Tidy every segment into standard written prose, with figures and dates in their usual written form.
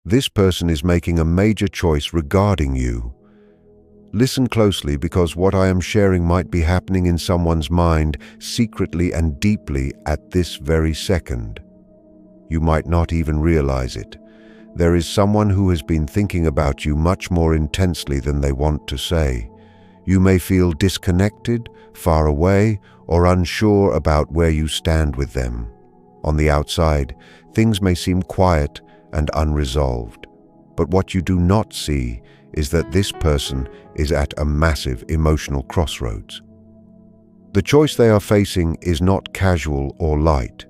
This person is making a major choice regarding you. Listen closely, because what I am sharing might be happening in someone's mind secretly and deeply at this very second. You might not even realize it. There is someone who has been thinking about you much more intensely than they want to say. You may feel disconnected, far away, or unsure about where you stand with them. On the outside, things may seem quiet and unresolved. But what you do not see is that this person is at a massive emotional crossroads. The choice they are facing is not casual or light.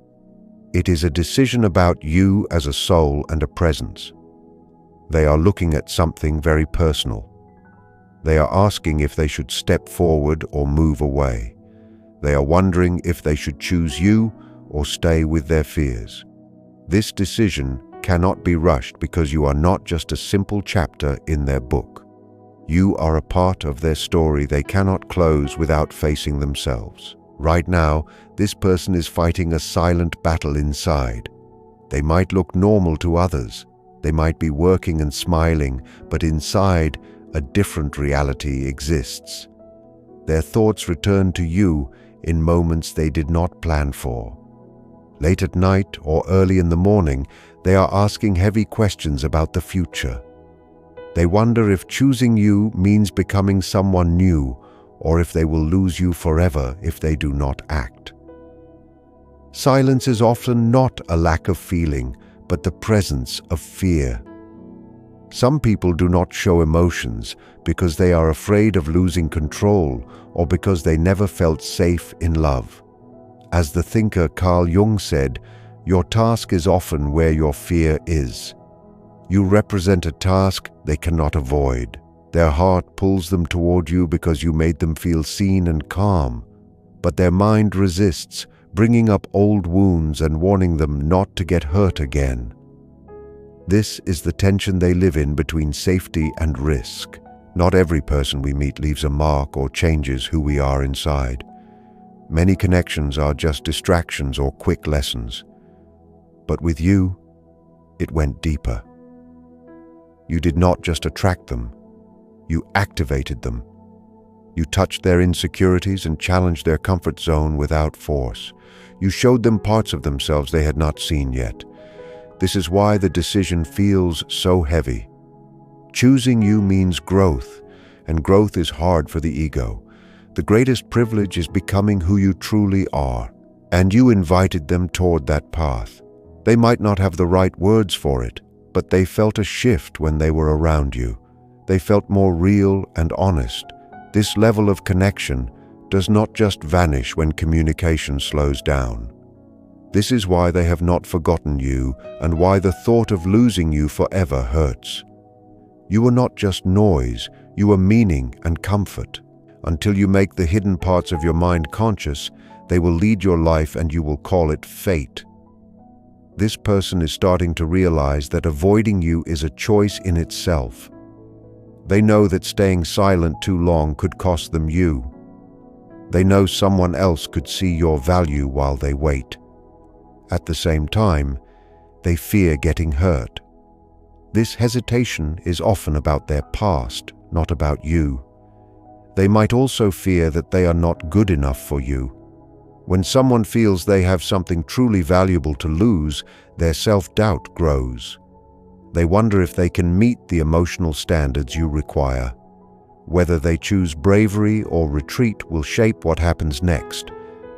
It is a decision about you as a soul and a presence. They are looking at something very personal. They are asking if they should step forward or move away. They are wondering if they should choose you or stay with their fears. This decision cannot be rushed, because you are not just a simple chapter in their book. You are a part of their story they cannot close without facing themselves. Right now, this person is fighting a silent battle inside. They might look normal to others. They might be working and smiling, but inside, a different reality exists. Their thoughts return to you in moments they did not plan for. Late at night or early in the morning, they are asking heavy questions about the future. They wonder if choosing you means becoming someone new, or if they will lose you forever if they do not act. Silence is often not a lack of feeling, but the presence of fear. Some people do not show emotions because they are afraid of losing control, or because they never felt safe in love. As the thinker Carl Jung said, your task is often where your fear is. You represent a task they cannot avoid. Their heart pulls them toward you because you made them feel seen and calm, but their mind resists, bringing up old wounds and warning them not to get hurt again. This is the tension they live in between safety and risk. Not every person we meet leaves a mark or changes who we are inside. Many connections are just distractions or quick lessons. But with you, it went deeper. You did not just attract them, you activated them. You touched their insecurities and challenged their comfort zone without force. You showed them parts of themselves they had not seen yet. This is why the decision feels so heavy. Choosing you means growth, and growth is hard for the ego. The greatest privilege is becoming who you truly are, and you invited them toward that path. They might not have the right words for it, but they felt a shift when they were around you. They felt more real and honest. This level of connection does not just vanish when communication slows down. This is why they have not forgotten you, and why the thought of losing you forever hurts. You are not just noise, you are meaning and comfort. Until you make the hidden parts of your mind conscious, they will lead your life and you will call it fate. This person is starting to realize that avoiding you is a choice in itself. They know that staying silent too long could cost them you. They know someone else could see your value while they wait. At the same time, they fear getting hurt. This hesitation is often about their past, not about you. They might also fear that they are not good enough for you. When someone feels they have something truly valuable to lose, their self-doubt grows. They wonder if they can meet the emotional standards you require. Whether they choose bravery or retreat will shape what happens next.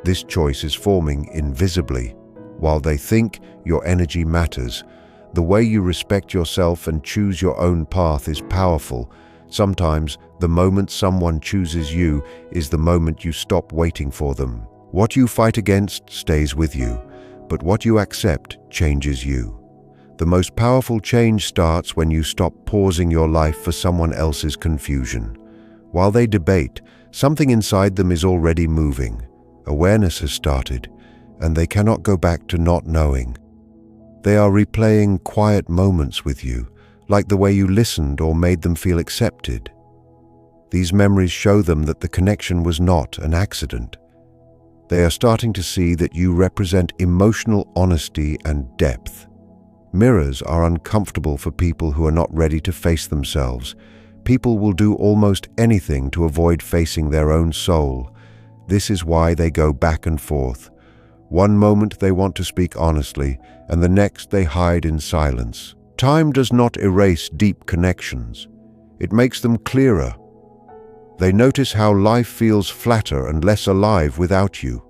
This choice is forming invisibly. While they think your energy matters, the way you respect yourself and choose your own path is powerful. Sometimes, the moment someone chooses you is the moment you stop waiting for them. What you fight against stays with you, but what you accept changes you. The most powerful change starts when you stop pausing your life for someone else's confusion. While they debate, something inside them is already moving. Awareness has started, and they cannot go back to not knowing. They are replaying quiet moments with you, like the way you listened or made them feel accepted. These memories show them that the connection was not an accident. They are starting to see that you represent emotional honesty and depth. Mirrors are uncomfortable for people who are not ready to face themselves. People will do almost anything to avoid facing their own soul. This is why they go back and forth. One moment they want to speak honestly, and the next they hide in silence. Time does not erase deep connections. It makes them clearer. They notice how life feels flatter and less alive without you.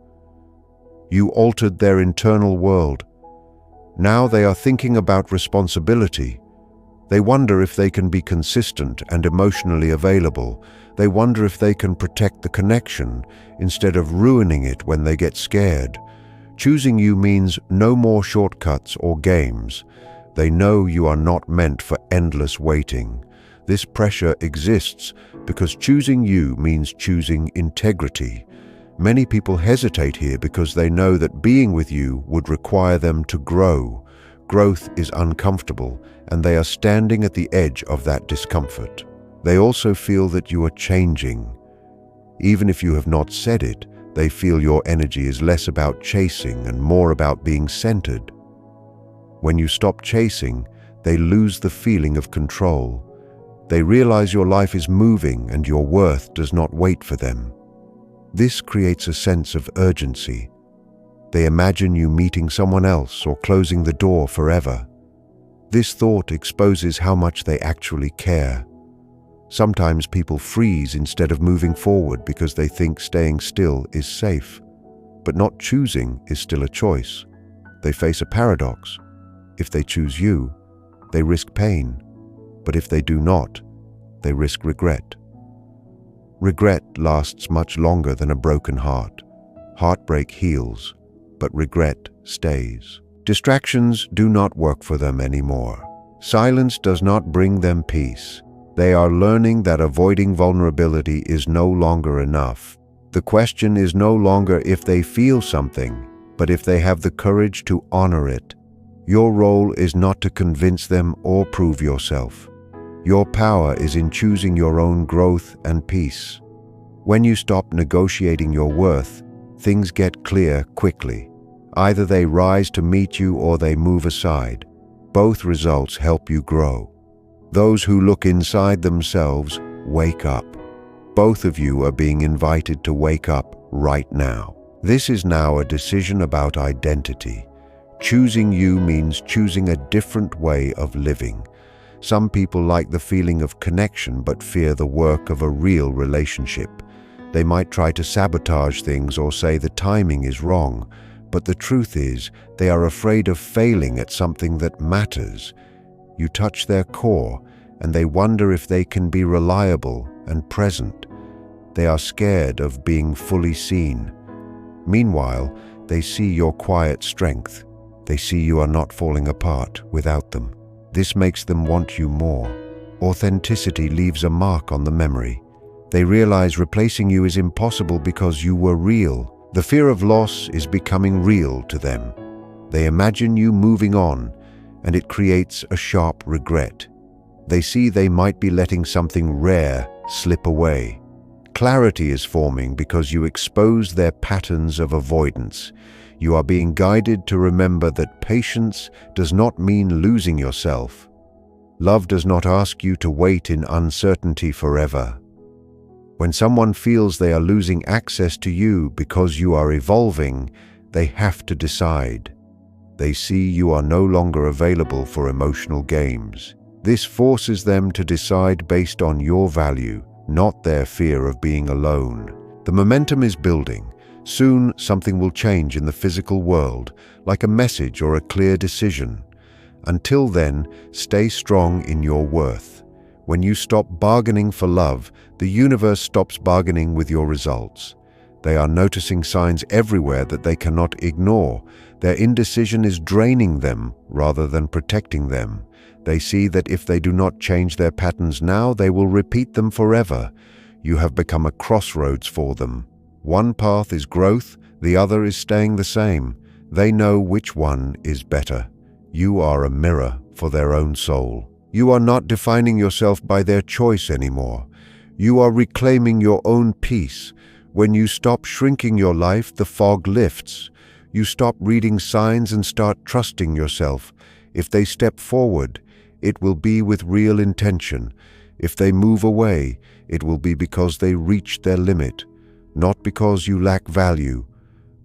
You altered their internal world. Now they are thinking about responsibility. They wonder if they can be consistent and emotionally available. They wonder if they can protect the connection instead of ruining it when they get scared. Choosing you means no more shortcuts or games. They know you are not meant for endless waiting. This pressure exists because choosing you means choosing integrity. Many people hesitate here because they know that being with you would require them to grow. Growth is uncomfortable, and they are standing at the edge of that discomfort. They also feel that you are changing. Even if you have not said it, they feel your energy is less about chasing and more about being centered. When you stop chasing, they lose the feeling of control. They realize your life is moving and your worth does not wait for them. This creates a sense of urgency. They imagine you meeting someone else or closing the door forever. This thought exposes how much they actually care. Sometimes people freeze instead of moving forward because they think staying still is safe. But not choosing is still a choice. They face a paradox. If they choose you, they risk pain. But if they do not, they risk regret. Regret lasts much longer than a broken heart. Heartbreak heals, but regret stays. Distractions do not work for them anymore. Silence does not bring them peace. They are learning that avoiding vulnerability is no longer enough. The question is no longer if they feel something, but if they have the courage to honor it. Your role is not to convince them or prove yourself. Your power is in choosing your own growth and peace. When you stop negotiating your worth, things get clear quickly. Either they rise to meet you or they move aside. Both results help you grow. Those who look inside themselves wake up. Both of you are being invited to wake up right now. This is now a decision about identity. Choosing you means choosing a different way of living. Some people like the feeling of connection but fear the work of a real relationship. They might try to sabotage things or say the timing is wrong, but the truth is they are afraid of failing at something that matters. You touch their core, and they wonder if they can be reliable and present. They are scared of being fully seen. Meanwhile, they see your quiet strength. They see you are not falling apart without them. This makes them want you more. Authenticity leaves a mark on the memory. They realize replacing you is impossible because you were real. The fear of loss is becoming real to them. They imagine you moving on, and it creates a sharp regret. They see they might be letting something rare slip away. Clarity is forming because you expose their patterns of avoidance. You are being guided to remember that patience does not mean losing yourself. Love does not ask you to wait in uncertainty forever. When someone feels they are losing access to you because you are evolving, they have to decide. They see you are no longer available for emotional games. This forces them to decide based on your value, not their fear of being alone. The momentum is building. Soon, something will change in the physical world, like a message or a clear decision. Until then, stay strong in your worth. When you stop bargaining for love, the universe stops bargaining with your results. They are noticing signs everywhere that they cannot ignore. Their indecision is draining them rather than protecting them. They see that if they do not change their patterns now, they will repeat them forever. You have become a crossroads for them. One path is growth, the other is staying the same. They know which one is better. You are a mirror for their own soul. You are not defining yourself by their choice anymore. You are reclaiming your own peace. When you stop shrinking your life, the fog lifts. You stop reading signs and start trusting yourself. If they step forward, it will be with real intention. If they move away, it will be because they reached their limit, not because you lack value.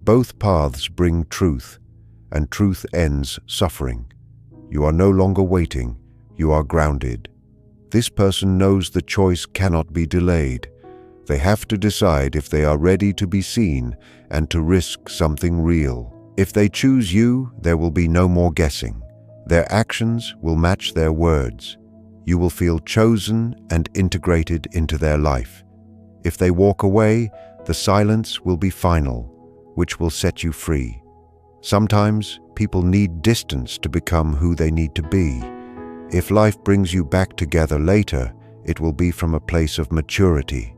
Both paths bring truth, and truth ends suffering. You are no longer waiting, you are grounded. This person knows the choice cannot be delayed. They have to decide if they are ready to be seen and to risk something real. If they choose you, there will be no more guessing. Their actions will match their words. You will feel chosen and integrated into their life. If they walk away, the silence will be final, which will set you free. Sometimes people need distance to become who they need to be. If life brings you back together later, it will be from a place of maturity.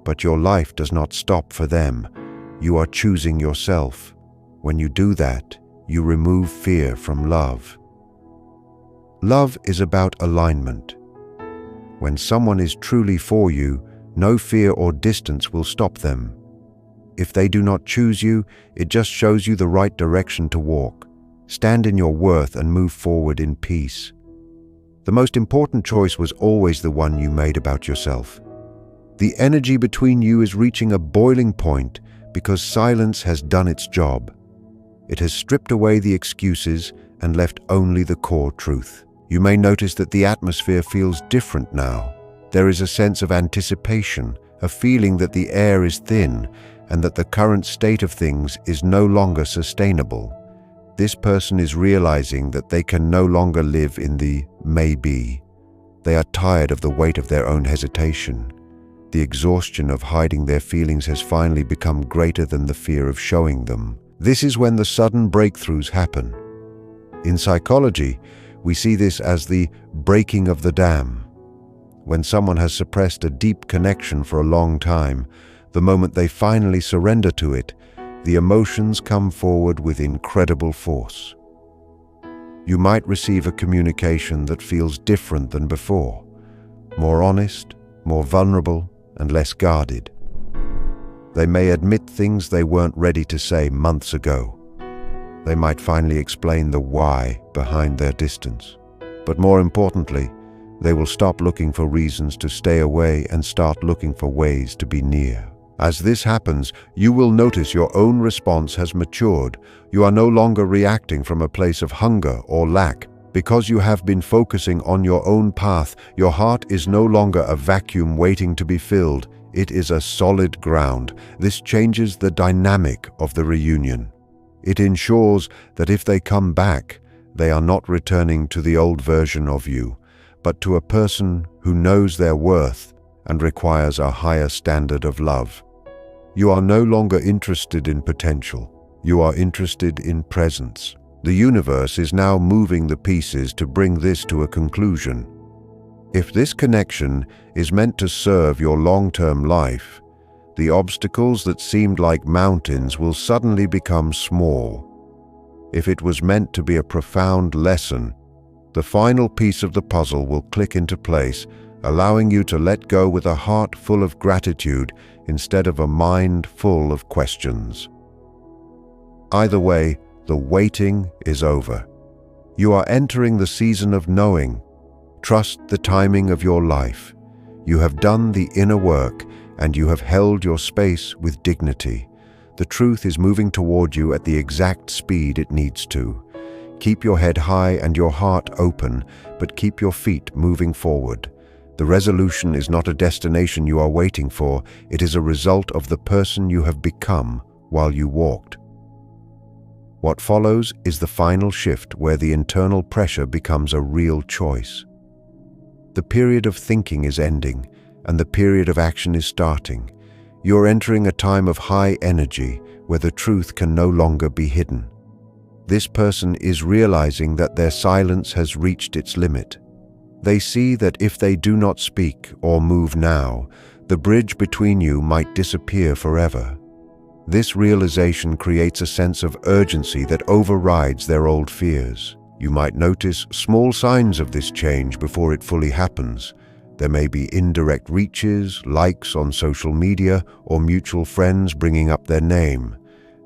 But your life does not stop for them. You are choosing yourself. When you do that, you remove fear from love. Love is about alignment. When someone is truly for you, no fear or distance will stop them. If they do not choose you, it just shows you the right direction to walk. Stand in your worth and move forward in peace. The most important choice was always the one you made about yourself. The energy between you is reaching a boiling point because silence has done its job. It has stripped away the excuses and left only the core truth. You may notice that the atmosphere feels different now. There is a sense of anticipation, a feeling that the air is thin and that the current state of things is no longer sustainable. This person is realizing that they can no longer live in the maybe. They are tired of the weight of their own hesitation. The exhaustion of hiding their feelings has finally become greater than the fear of showing them. This is when the sudden breakthroughs happen. In psychology, we see this as the breaking of the dam. When someone has suppressed a deep connection for a long time, the moment they finally surrender to it, the emotions come forward with incredible force. You might receive a communication that feels different than before, more honest, more vulnerable, and less guarded. They may admit things they weren't ready to say months ago. They might finally explain the why behind their distance. But more importantly, they will stop looking for reasons to stay away and start looking for ways to be near. As this happens, you will notice your own response has matured. You are no longer reacting from a place of hunger or lack. Because you have been focusing on your own path, your heart is no longer a vacuum waiting to be filled. It is a solid ground. This changes the dynamic of the reunion. It ensures that if they come back, they are not returning to the old version of you, but to a person who knows their worth and requires a higher standard of love. You are no longer interested in potential. You are interested in presence. The universe is now moving the pieces to bring this to a conclusion. If this connection is meant to serve your long-term life, the obstacles that seemed like mountains will suddenly become small. If it was meant to be a profound lesson, the final piece of the puzzle will click into place, allowing you to let go with a heart full of gratitude instead of a mind full of questions. Either way, the waiting is over. You are entering the season of knowing. Trust the timing of your life. You have done the inner work and you have held your space with dignity. The truth is moving toward you at the exact speed it needs to. Keep your head high and your heart open, but keep your feet moving forward. The resolution is not a destination you are waiting for. It is a result of the person you have become while you walked. What follows is the final shift where the internal pressure becomes a real choice. The period of thinking is ending, and the period of action is starting. You're entering a time of high energy where the truth can no longer be hidden. This person is realizing that their silence has reached its limit. They see that if they do not speak or move now, the bridge between you might disappear forever. This realization creates a sense of urgency that overrides their old fears. You might notice small signs of this change before it fully happens. There may be indirect reaches, likes on social media, or mutual friends bringing up their name.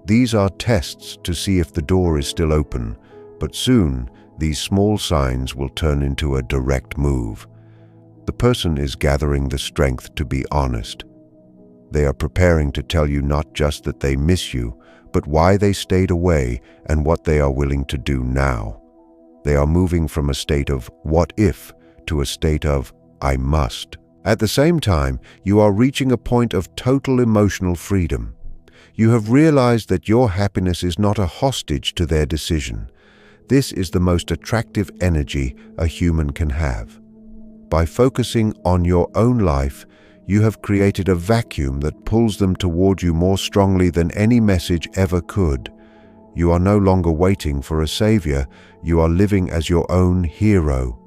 These are tests to see if the door is still open, but soon these small signs will turn into a direct move. The person is gathering the strength to be honest. They are preparing to tell you not just that they miss you, but why they stayed away and what they are willing to do now. They are moving from a state of "what if" to a state of "I must." At the same time, you are reaching a point of total emotional freedom. You have realized that your happiness is not a hostage to their decision. This is the most attractive energy a human can have. By focusing on your own life, you have created a vacuum that pulls them toward you more strongly than any message ever could. You are no longer waiting for a savior, you are living as your own hero.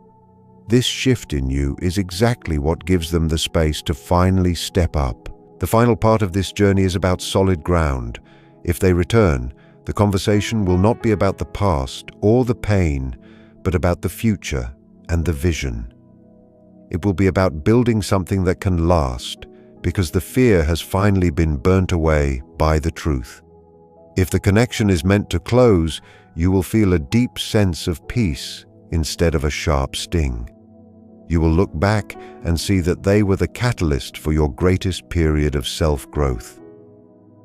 This shift in you is exactly what gives them the space to finally step up. The final part of this journey is about solid ground. If they return, the conversation will not be about the past or the pain, but about the future and the vision. It will be about building something that can last, because the fear has finally been burnt away by the truth. If the connection is meant to close, you will feel a deep sense of peace instead of a sharp sting. You will look back and see that they were the catalyst for your greatest period of self-growth.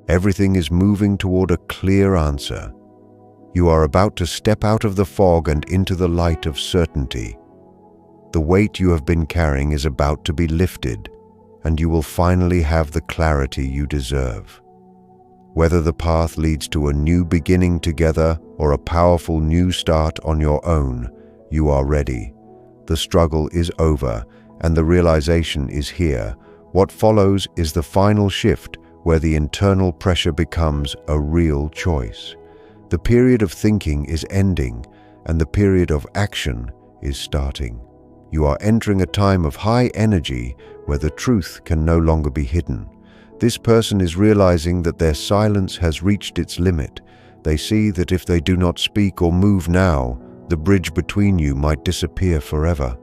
Everything is moving toward a clear answer. You are about to step out of the fog and into the light of certainty. The weight you have been carrying is about to be lifted, and you will finally have the clarity you deserve. Whether the path leads to a new beginning together or a powerful new start on your own, you are ready. The struggle is over, and the realization is here. What follows is the final shift, where the internal pressure becomes a real choice. The period of thinking is ending, and the period of action is starting. You are entering a time of high energy where the truth can no longer be hidden. This person is realizing that their silence has reached its limit. They see that if they do not speak or move now, the bridge between you might disappear forever.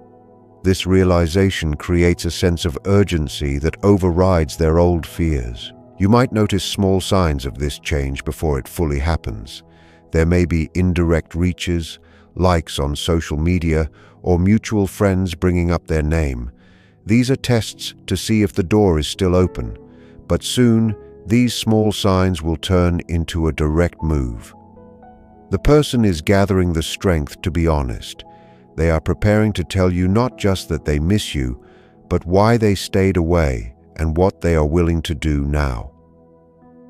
This realization creates a sense of urgency that overrides their old fears. You might notice small signs of this change before it fully happens. There may be indirect reaches, likes on social media, or mutual friends bringing up their name. These are tests to see if the door is still open, but soon these small signs will turn into a direct move. The person is gathering the strength to be honest. They are preparing to tell you not just that they miss you, but why they stayed away and what they are willing to do now.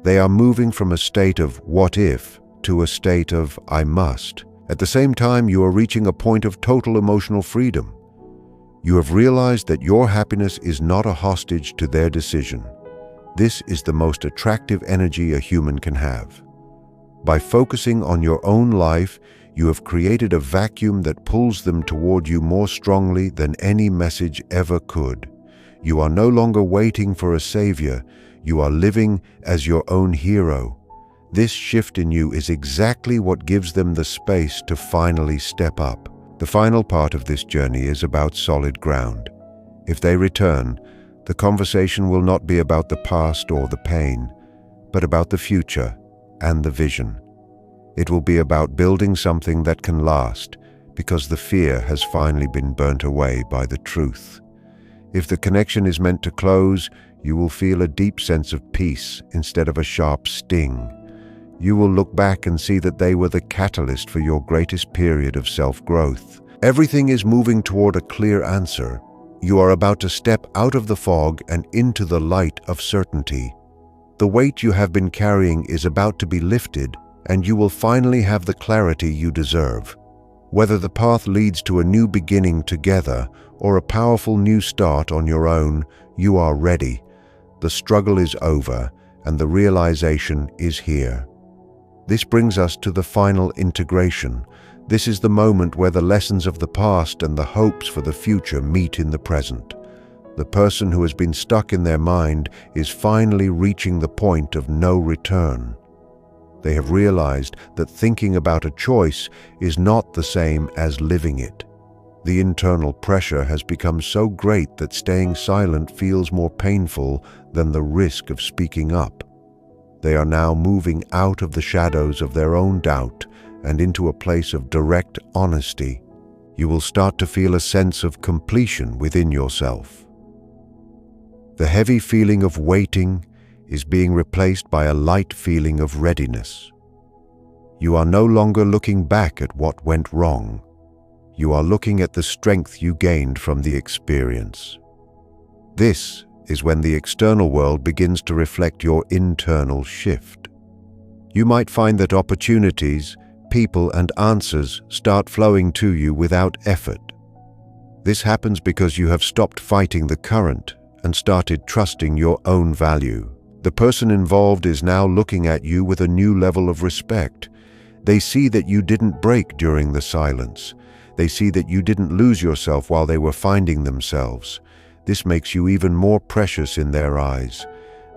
They are moving from a state of "what if" to a state of "I must." At the same time, you are reaching a point of total emotional freedom. You have realized that your happiness is not a hostage to their decision. This is the most attractive energy a human can have. By focusing on your own life, you have created a vacuum that pulls them toward you more strongly than any message ever could. You are no longer waiting for a savior. You are living as your own hero. This shift in you is exactly what gives them the space to finally step up. The final part of this journey is about solid ground. If they return, the conversation will not be about the past or the pain, but about the future and the vision. It will be about building something that can last, because the fear has finally been burnt away by the truth. If the connection is meant to close, you will feel a deep sense of peace instead of a sharp sting. You will look back and see that they were the catalyst for your greatest period of self-growth. Everything is moving toward a clear answer. You are about to step out of the fog and into the light of certainty. The weight you have been carrying is about to be lifted, and you will finally have the clarity you deserve. Whether the path leads to a new beginning together or a powerful new start on your own, you are ready. The struggle is over, and the realization is here. This brings us to the final integration. This is the moment where the lessons of the past and the hopes for the future meet in the present. The person who has been stuck in their mind is finally reaching the point of no return. They have realized that thinking about a choice is not the same as living it. The internal pressure has become so great that staying silent feels more painful than the risk of speaking up. They are now moving out of the shadows of their own doubt and into a place of direct honesty. You will start to feel a sense of completion within yourself. The heavy feeling of waiting is being replaced by a light feeling of readiness. You are no longer looking back at what went wrong. You are looking at the strength you gained from the experience. This is when the external world begins to reflect your internal shift. You might find that opportunities, people, and answers start flowing to you without effort. This happens because you have stopped fighting the current and started trusting your own value. The person involved is now looking at you with a new level of respect. They see that you didn't break during the silence. They see that you didn't lose yourself while they were finding themselves. This makes you even more precious in their eyes.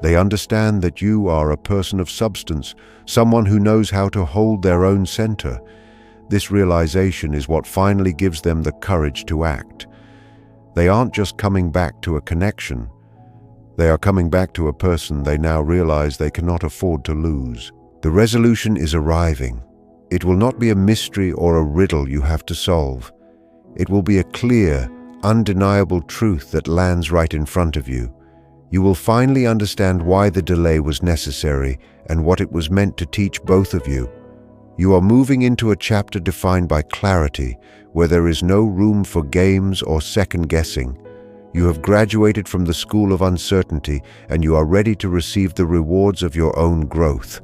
They understand that you are a person of substance, someone who knows how to hold their own center. This realization is what finally gives them the courage to act. They aren't just coming back to a connection. They are coming back to a person they now realize they cannot afford to lose. The resolution is arriving. It will not be a mystery or a riddle you have to solve. It will be a clear, undeniable truth that lands right in front of you. You will finally understand why the delay was necessary and what it was meant to teach both of you. You are moving into a chapter defined by clarity, where there is no room for games or second guessing. You have graduated from the school of uncertainty, and you are ready to receive the rewards of your own growth.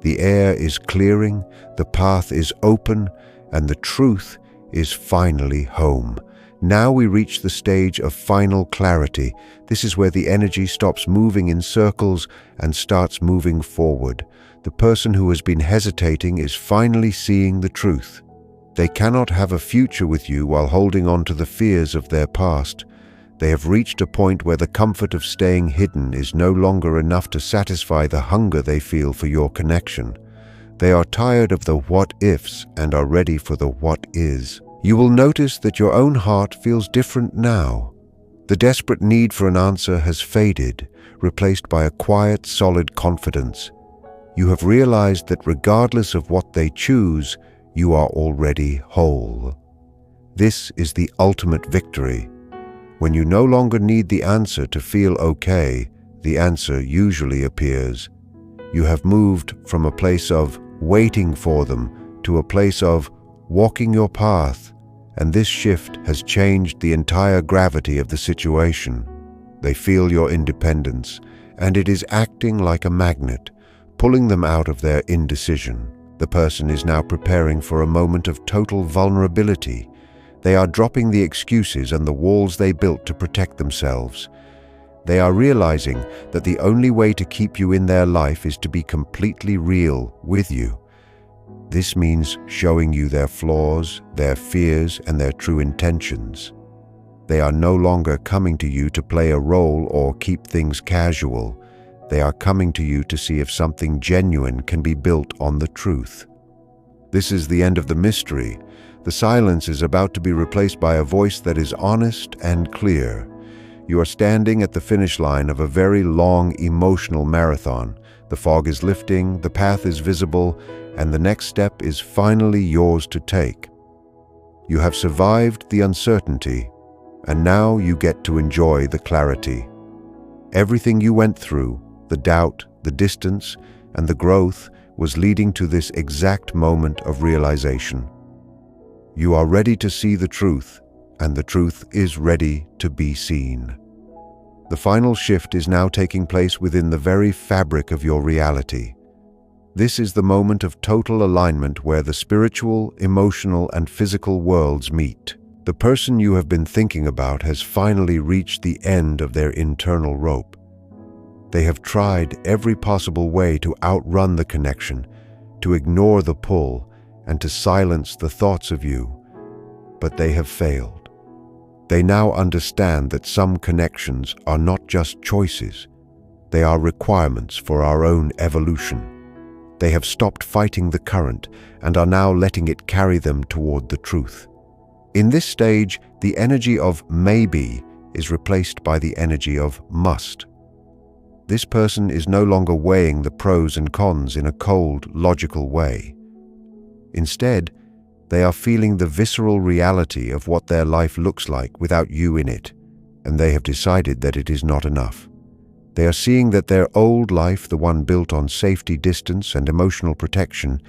The air is clearing, the path is open, and the truth is finally home. Now we reach the stage of final clarity. This is where the energy stops moving in circles and starts moving forward. The person who has been hesitating is finally seeing the truth. They cannot have a future with you while holding on to the fears of their past. They have reached a point where the comfort of staying hidden is no longer enough to satisfy the hunger they feel for your connection. They are tired of the what-ifs and are ready for the what-is. You will notice that your own heart feels different now. The desperate need for an answer has faded, replaced by a quiet, solid confidence. You have realized that regardless of what they choose, you are already whole. This is the ultimate victory. When you no longer need the answer to feel okay, the answer usually appears. You have moved from a place of waiting for them to a place of walking your path, and this shift has changed the entire gravity of the situation. They feel your independence, and it is acting like a magnet, pulling them out of their indecision. The person is now preparing for a moment of total vulnerability. They are dropping the excuses and the walls they built to protect themselves. They are realizing that the only way to keep you in their life is to be completely real with you. This means showing you their flaws, their fears, and their true intentions. They are no longer coming to you to play a role or keep things casual. They are coming to you to see if something genuine can be built on the truth. This is the end of the mystery. The silence is about to be replaced by a voice that is honest and clear. You are standing at the finish line of a very long emotional marathon. The fog is lifting, the path is visible, and the next step is finally yours to take. You have survived the uncertainty, and now you get to enjoy the clarity. Everything you went through, the doubt, the distance, and the growth, was leading to this exact moment of realization. You are ready to see the truth, and the truth is ready to be seen. The final shift is now taking place within the very fabric of your reality. This is the moment of total alignment where the spiritual, emotional, and physical worlds meet. The person you have been thinking about has finally reached the end of their internal rope. They have tried every possible way to outrun the connection, to ignore the pull, and to silence the thoughts of you, but they have failed. They now understand that some connections are not just choices, they are requirements for our own evolution. They have stopped fighting the current and are now letting it carry them toward the truth. In this stage, the energy of maybe is replaced by the energy of must. This person is no longer weighing the pros and cons in a cold, logical way. Instead, they are feeling the visceral reality of what their life looks like without you in it, and they have decided that it is not enough. They are seeing that their old life, the one built on safety, distance, and emotional protection,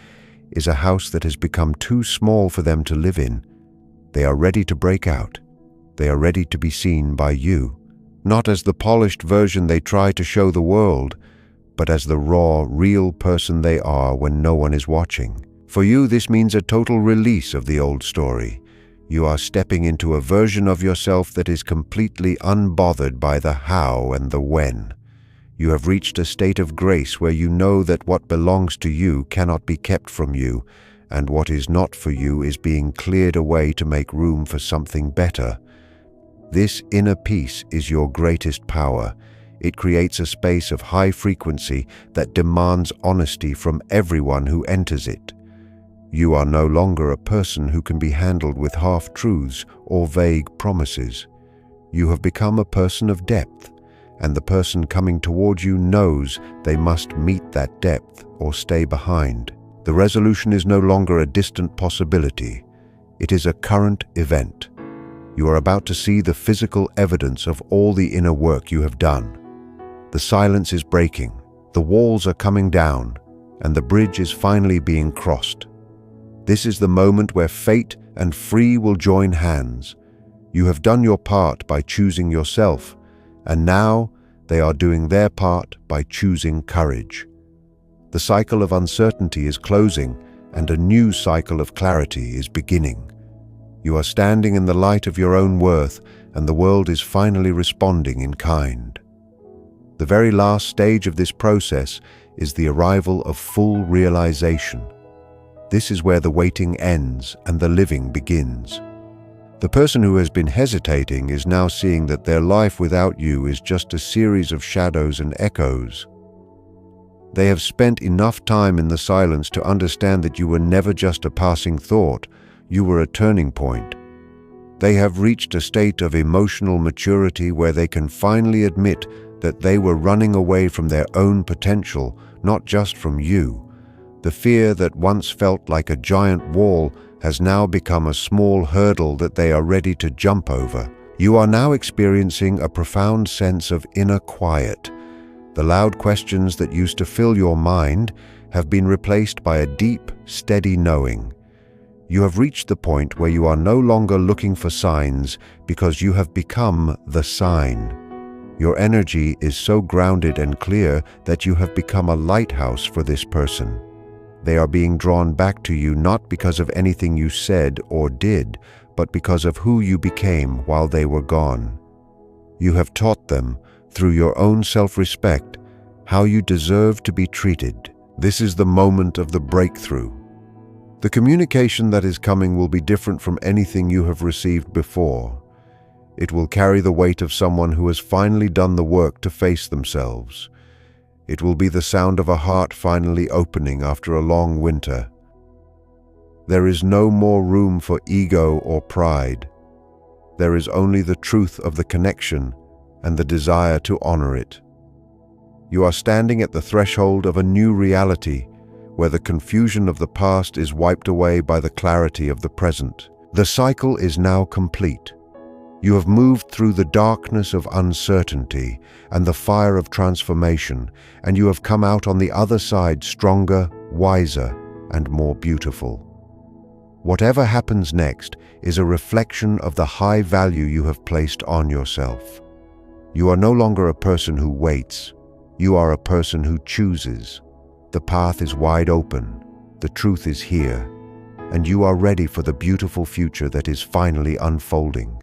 is a house that has become too small for them to live in. They are ready to break out. They are ready to be seen by you, not as the polished version they try to show the world, but as the raw, real person they are when no one is watching. For you, this means a total release of the old story. You are stepping into a version of yourself that is completely unbothered by the how and the when. You have reached a state of grace where you know that what belongs to you cannot be kept from you, and what is not for you is being cleared away to make room for something better. This inner peace is your greatest power. It creates a space of high frequency that demands honesty from everyone who enters it. You are no longer a person who can be handled with half-truths or vague promises. You have become a person of depth, and the person coming toward you knows they must meet that depth or stay behind. The resolution is no longer a distant possibility. It is a current event. You are about to see the physical evidence of all the inner work you have done. The silence is breaking, the walls are coming down, and the bridge is finally being crossed. This is the moment where fate and free will join hands. You have done your part by choosing yourself, and now they are doing their part by choosing courage. The cycle of uncertainty is closing, and a new cycle of clarity is beginning. You are standing in the light of your own worth, and the world is finally responding in kind. The very last stage of this process is the arrival of full realization. This is where the waiting ends and the living begins. The person who has been hesitating is now seeing that their life without you is just a series of shadows and echoes. They have spent enough time in the silence to understand that you were never just a passing thought, you were a turning point. They have reached a state of emotional maturity where they can finally admit that they were running away from their own potential, not just from you. The fear that once felt like a giant wall has now become a small hurdle that they are ready to jump over. You are now experiencing a profound sense of inner quiet. The loud questions that used to fill your mind have been replaced by a deep, steady knowing. You have reached the point where you are no longer looking for signs because you have become the sign. Your energy is so grounded and clear that you have become a lighthouse for this person. They are being drawn back to you not because of anything you said or did, but because of who you became while they were gone. You have taught them, through your own self-respect, how you deserve to be treated. This is the moment of the breakthrough. The communication that is coming will be different from anything you have received before. It will carry the weight of someone who has finally done the work to face themselves. It will be the sound of a heart finally opening after a long winter. There is no more room for ego or pride. There is only the truth of the connection and the desire to honor it. You are standing at the threshold of a new reality, where the confusion of the past is wiped away by the clarity of the present. The cycle is now complete. You have moved through the darkness of uncertainty and the fire of transformation, and you have come out on the other side stronger, wiser, and more beautiful. Whatever happens next is a reflection of the high value you have placed on yourself. You are no longer a person who waits. You are a person who chooses. The path is wide open. The truth is here, and you are ready for the beautiful future that is finally unfolding.